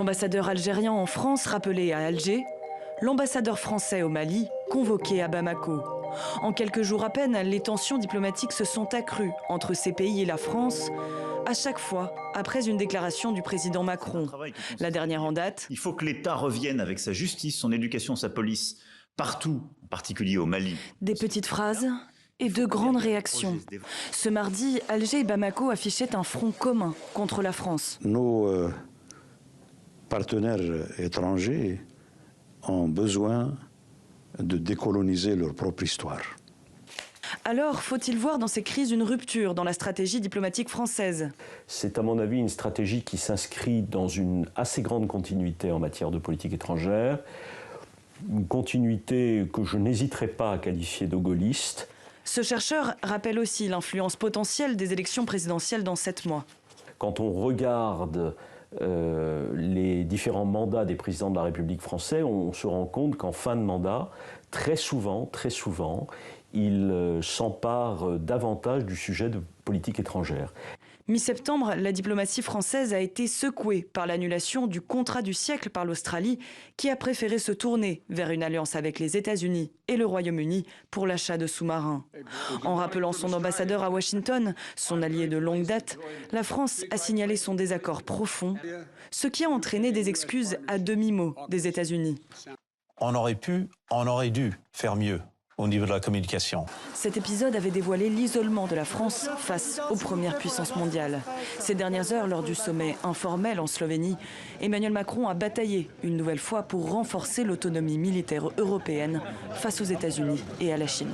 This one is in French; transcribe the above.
L'ambassadeur algérien en France rappelé à Alger, l'ambassadeur français au Mali convoqué à Bamako. En quelques jours à peine, les tensions diplomatiques se sont accrues entre ces pays et la France, à chaque fois après une déclaration du président Macron. La dernière en date. Il faut que l'État revienne avec sa justice, son éducation, sa police, partout, en particulier au Mali. Des petites phrases et de grandes réactions. Ce mardi, Alger et Bamako affichaient un front commun contre la France. Nos partenaires étrangers ont besoin de décoloniser leur propre histoire. Alors, faut-il voir dans ces crises une rupture dans la stratégie diplomatique française? C'est à mon avis une stratégie qui s'inscrit dans une assez grande continuité en matière de politique étrangère, une continuité que je n'hésiterai pas à qualifier de gaulliste. Ce chercheur rappelle aussi l'influence potentielle des élections présidentielles dans 7 mois. Quand on regarde les différents mandats des présidents de la République française, on se rend compte qu'en fin de mandat, très souvent, ils s'emparent davantage du sujet de politique étrangère. Mi-septembre, la diplomatie française a été secouée par l'annulation du contrat du siècle par l'Australie, qui a préféré se tourner vers une alliance avec les États-Unis et le Royaume-Uni pour l'achat de sous-marins. En rappelant son ambassadeur à Washington, son allié de longue date, la France a signalé son désaccord profond, ce qui a entraîné des excuses à demi-mot des États-Unis. On aurait dû faire mieux au niveau de la communication. Cet épisode avait dévoilé l'isolement de la France face aux premières puissances mondiales. Ces dernières heures, lors du sommet informel en Slovénie, Emmanuel Macron a bataillé une nouvelle fois pour renforcer l'autonomie militaire européenne face aux États-Unis et à la Chine.